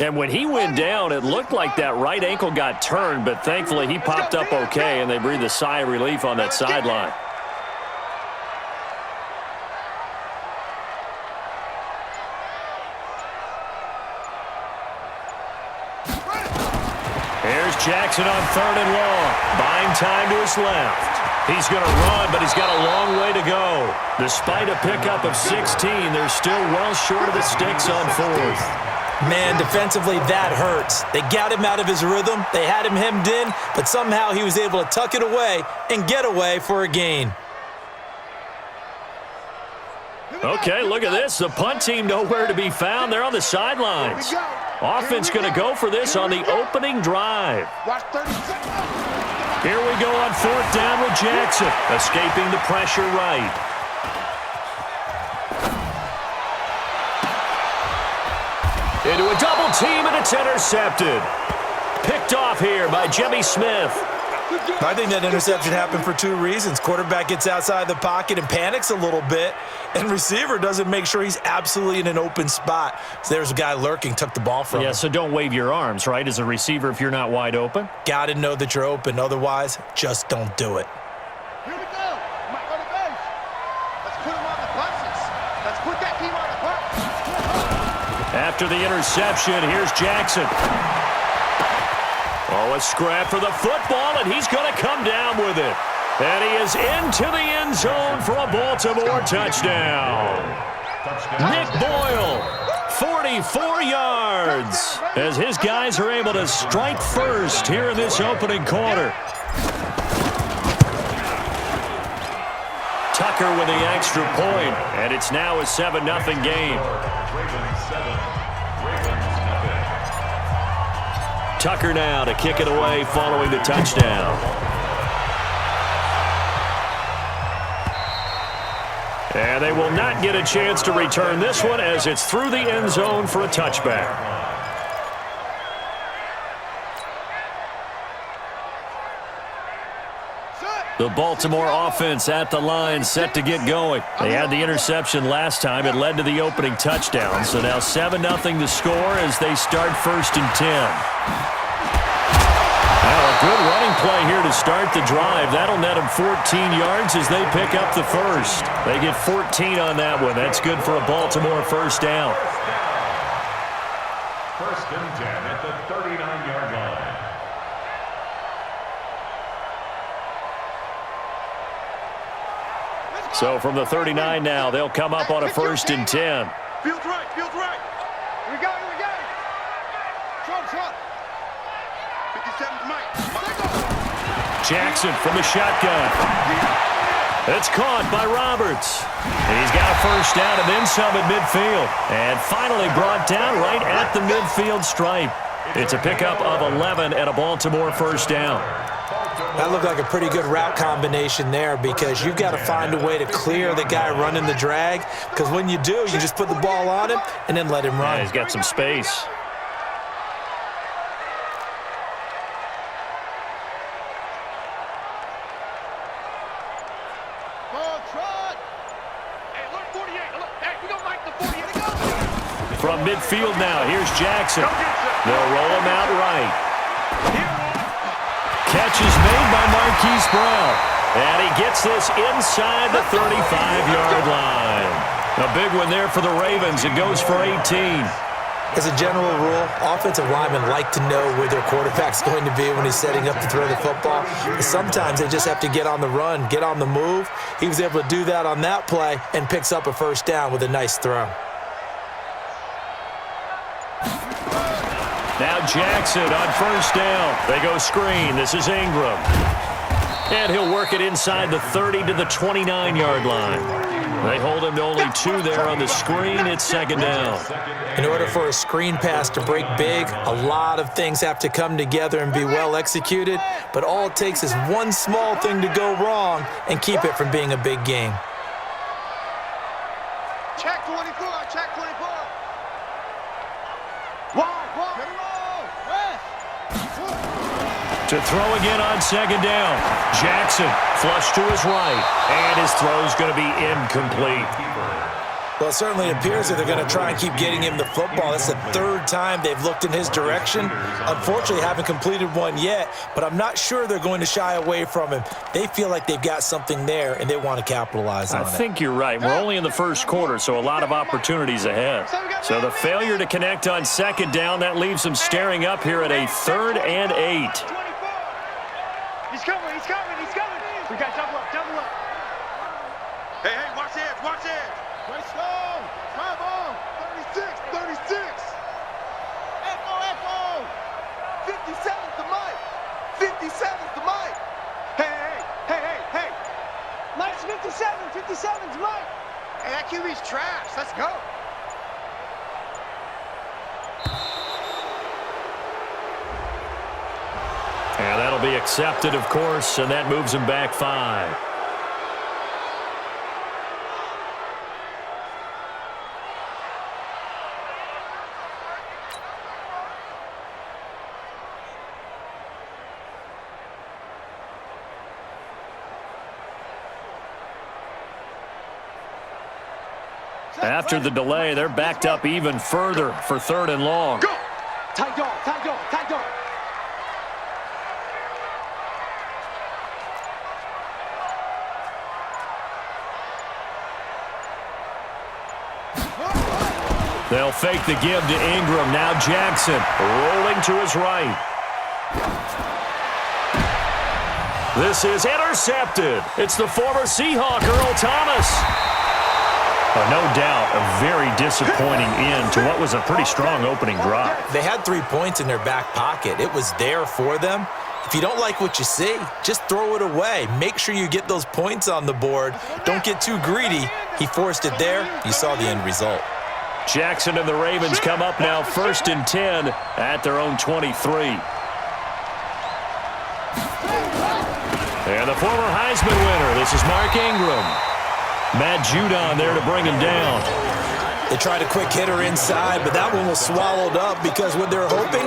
And when he went down, it looked like that right ankle got turned, but thankfully he popped up okay, and they breathed a sigh of relief on that sideline. Here's Jackson on 3rd and long. Buying time to his left. He's going to run, but he's got a long way to go. Despite a pickup of 16, they're still well short of the sticks on 4th. Man, defensively, that hurts. They got him out of his rhythm. They had him hemmed in, but somehow he was able to tuck it away and get away for a gain. Okay, look at this. The punt team nowhere to be found. They're on the sidelines. Offense going to go for this on the opening drive. Here we go on 4th down with Jackson, escaping the pressure right. Into a double team, and it's intercepted. Picked off here by Jimmy Smith. I think that interception happened for 2 reasons. Quarterback gets outside the pocket and panics a little bit, and receiver doesn't make sure he's absolutely in an open spot. So there's a guy lurking, took the ball from him. Yeah, so don't wave your arms, right, as a receiver if you're not wide open? Got to know that you're open. Otherwise, just don't do it. Here we go. Might go to base. Let's put him on the buses. Let's put that team on the bus. After the interception, here's Jackson. Oh, a scrap for the football, and he's going to come down with it. And he is into the end zone for a Baltimore touchdown. Nick Boyle, 44 yards, as his guys are able to strike first here in this opening quarter. Tucker with the extra point, and it's now a 7-0 game. Tucker now to kick it away following the touchdown. And they will not get a chance to return this one as it's through the end zone for a touchback. The Baltimore offense at the line, set to get going. They had the interception last time. It led to the opening touchdown. So now 7-0 to score as they start 1st and 10. Well, a good running play here to start the drive. That'll net them 14 yards as they pick up the first. They get 14 on that one. That's good for a Baltimore 1st down. 1st and 10 at the 39-yard line. So from the 39 now, they'll come up on a 1st and 10. Feels right, feels right. Here we go, here we go. Shot. 57 Mike. Jackson from the shotgun. It's caught by Roberts. And he's got a 1st down and then some at midfield. And finally brought down right at the midfield stripe. It's a pickup of 11 and a Baltimore 1st down. That looked like a pretty good route combination there because you've got to find a way to clear the guy running the drag, because when you do, you just put the ball on him and then let him run. Yeah, he's got some space. From midfield now, here's Jackson. They'll roll him out right. Catch is made by Marquise Brown. And he gets this inside the 35-yard line. A big one there for the Ravens. It goes for 18. As a general rule, offensive linemen like to know where their quarterback's going to be when he's setting up to throw the football. But sometimes they just have to get on the run, get on the move. He was able to do that on that play and picks up a 1st down with a nice throw. Now Jackson on 1st down. They go screen. This is Ingram. And he'll work it inside the 30 to the 29-yard line. They hold him to only 2 there on the screen. It's 2nd down. In order for a screen pass to break big, a lot of things have to come together and be well executed. But all it takes is one small thing to go wrong and keep it from being a big game. Check 24, check 24. To throw again on 2nd down. Jackson flush to his right. And his throw's going to be incomplete. Well, it certainly appears that they're going to try and keep getting him the football. That's the third time they've looked in his direction. Unfortunately, haven't completed one yet, but I'm not sure they're going to shy away from him. They feel like they've got something there, and they want to capitalize on it. I think you're right. We're only in the first quarter, so a lot of opportunities ahead. So the failure to connect on second down, that leaves them staring up here at a 3rd and 8. He's coming, he's coming, he's coming. We got double up, double up. Hey, hey, watch the edge, watch the edge. Let's go. Come on. 36, 36. Echo, echo. 57's the mic. 57's the mic. Hey, hey, hey, hey, hey. Mike's 57, 57's Mike. Hey, that QB's trash. Let's go. And that'll be accepted, of course, and that moves him back 5. After the delay, they're backed up even further for 3rd and long. Go. Tight dog, tight dog, tight dog. They'll fake the give to Ingram. Now Jackson rolling to his right. This is intercepted. It's the former Seahawk, Earl Thomas. No doubt a very disappointing end to what was a pretty strong opening drive. They had 3 points in their back pocket. It was there for them. If you don't like what you see, just throw it away. Make sure you get those points on the board. Don't get too greedy. He forced it there. You saw the end result. Jackson and the Ravens come up now 1st and 10 at their own 23. And the former Heisman winner, this is Mark Ingram. Matt Judon there to bring him down. They tried a quick hitter inside, but that one was swallowed up because what they're hoping,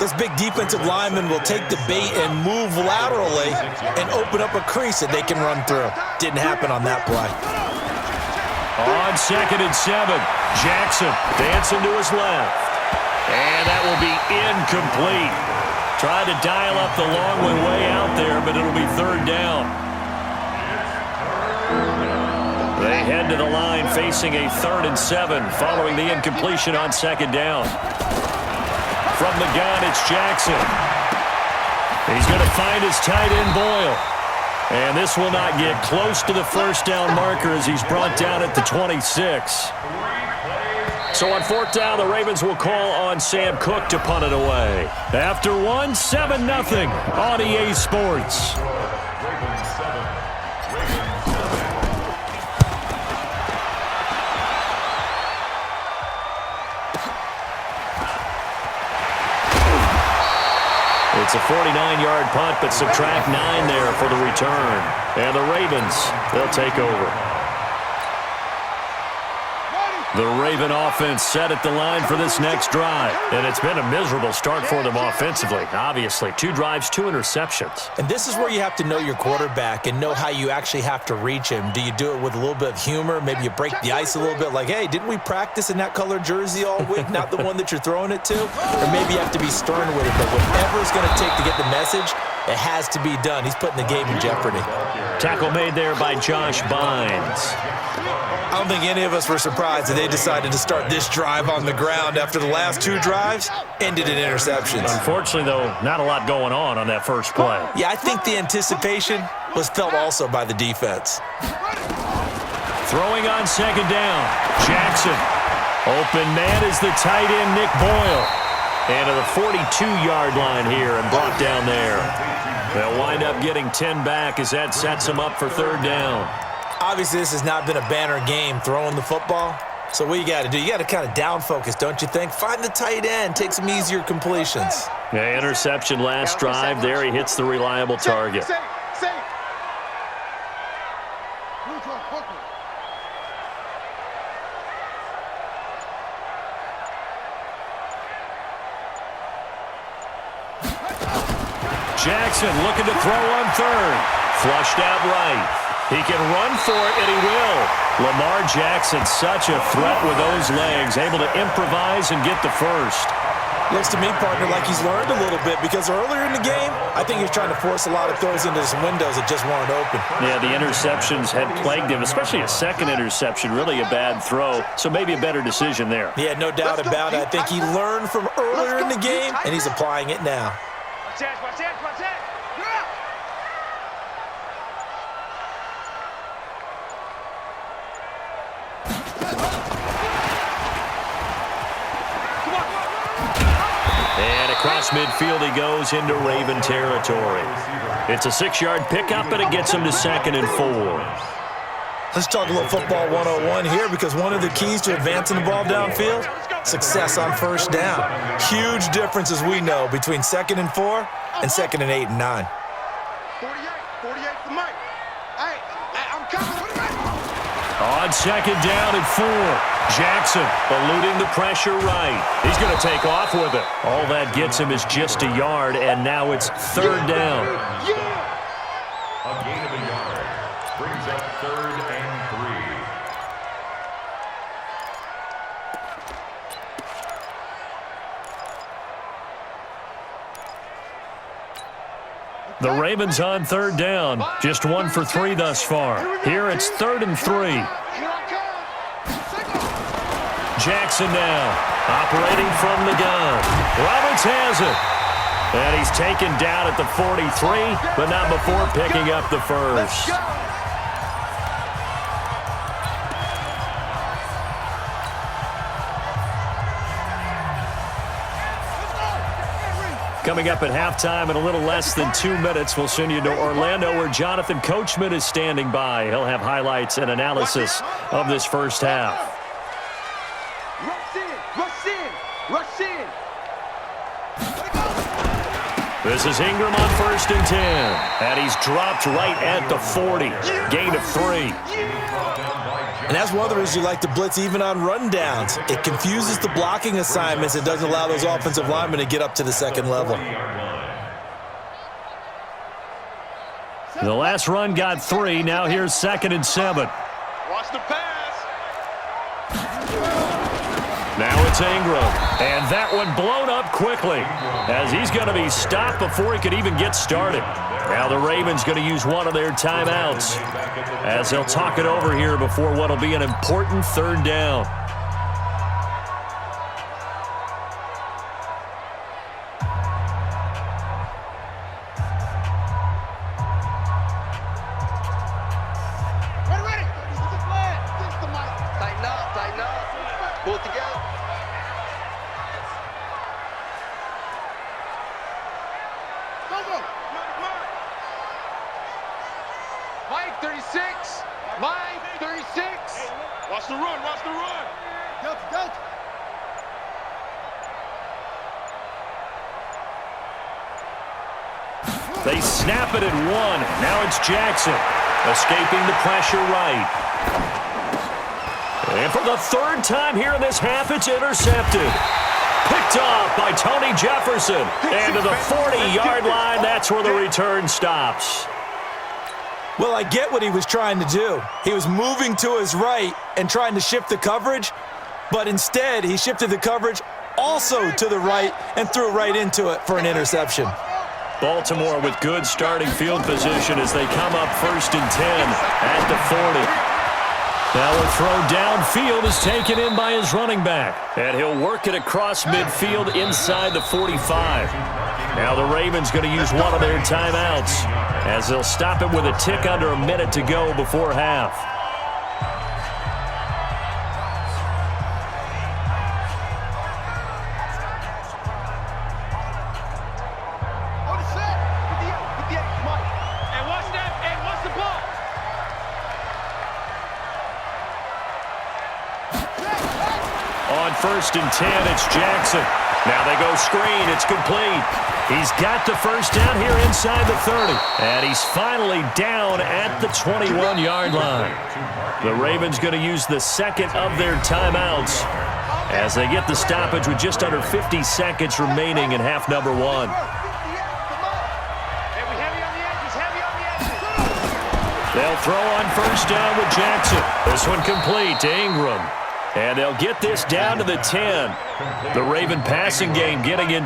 those big defensive linemen will take the bait and move laterally and open up a crease that they can run through. Didn't happen on that play. On 2nd and 7, Jackson dancing to his left. And that will be incomplete. Tried to dial up the long one way out there, but it'll be 3rd down. They head to the line facing a 3rd and 7 following the incompletion on 2nd down. From the gun, it's Jackson. He's going to find his tight end, Boyle. And this will not get close to the 1st down marker as he's brought down at the 26. So on 4th down, the Ravens will call on Sam Cook to punt it away. After 7-0 on EA Sports. It's a 49-yard punt, but subtract 9 there for the return. And the Ravens, they'll take over. The Raven offense set at the line for this next drive. And it's been a miserable start for them offensively. Obviously, 2 drives, 2 interceptions. And this is where you have to know your quarterback and know how you actually have to reach him. Do you do it with a little bit of humor? Maybe you break the ice a little bit like, hey, didn't we practice in that colored jersey all week? Not the one that you're throwing it to? Or maybe you have to be stern with it. But whatever it's going to take to get the message, it has to be done. He's putting the game in jeopardy. Tackle made there by Josh Bynes. I don't think any of us were surprised that they decided to start this drive on the ground after the last 2 drives ended in interceptions. Unfortunately, though, not a lot going on that first play. Yeah, I think the anticipation was felt also by the defense. Throwing on 2nd down, Jackson. Open man is the tight end, Nick Boyle. And to the 42-yard line here and brought down there. They'll wind up getting 10 back as that sets them up for 3rd down. Obviously, this has not been a banner game throwing the football. So what you got to do, you got to kind of down focus, don't you think? Find the tight end, take some easier completions. Yeah, interception last drive. There he hits the reliable target. Jackson looking to throw on 3rd. Flushed out right. He can run for it, and he will. Lamar Jackson, such a threat with those legs, able to improvise and get the first. Looks to me, partner, like he's learned a little bit because earlier in the game, I think he was trying to force a lot of throws into some windows that just weren't open. Yeah, the interceptions had plagued him, especially a second interception, really a bad throw, so maybe a better decision there. Yeah, no doubt about it. I think he learned from earlier in the game, and he's applying it now. Watch that, watch that, watch that. Yeah. And across midfield he goes into Raven territory. It's a 6-yard pickup, and it gets him to 2nd and 4. Let's talk a little football 101 here because one of the keys to advancing the ball downfield, success on first down. Huge difference, as we know, between 2nd and 4 and 2nd and 8 and 9. 48 for Mike. Hey, I'm coming. On 2nd down and 4. Jackson eluding the pressure right. He's going to take off with it. All that gets him is just a yard, and now it's 3rd down. A gain of a yard brings up 3rd and 3. The Ravens on 3rd down. Just 1 for 3 thus far. Here it's 3rd and 3. Jackson now, operating from the gun. Roberts has it. And he's taken down at the 43, but not before picking up the first. Coming up at halftime in a little less than 2 minutes, we'll send you to Orlando where Jonathan Coachman is standing by. He'll have highlights and analysis of this first half. Rush in. This is Ingram on 1st and 10. And he's dropped right at the 40. Gain of 3. And that's one of the reasons you like to blitz even on rundowns. It confuses the blocking assignments and doesn't allow those offensive linemen to get up to the 2nd level. The last run got 3. Now here's 2nd and 7. Watch the pass. Now it's Ingram. And that one blown up quickly as he's going to be stopped before he could even get started. Now the Ravens going to use one of their timeouts as they'll talk it over here before what will be an important 3rd down. Ready. Tighten up. Pull it together. Go. Mike, 36. Mike, 36. Watch the run. Go. They snap it at 1. Now it's Jackson escaping the pressure right. And for the 3rd time here in this half, it's intercepted. Picked off by Tony Jefferson. And to the 40-yard line, that's where the return stops. Well, I get what he was trying to do. He was moving to his right and trying to shift the coverage, but instead he shifted the coverage also to the right and threw right into it for an interception. Baltimore with good starting field position as they come up 1st and 10 at the 40. Now a throw downfield is taken in by his running back. And he'll work it across midfield inside the 45. Now the Ravens going to use one of their timeouts as they'll stop it with a tick under a minute to go before half. On 1st and 10, it's Jackson. Now they go screen. It's complete. He's got the first down here inside the 30. And he's finally down at the 21-yard line. The Ravens going to use the 2nd of their timeouts as they get the stoppage with just under 50 seconds remaining in half number 1. They'll throw on first down with Jackson. This one complete to Ingram. And they'll get this down to the 10. The Raven passing game getting in.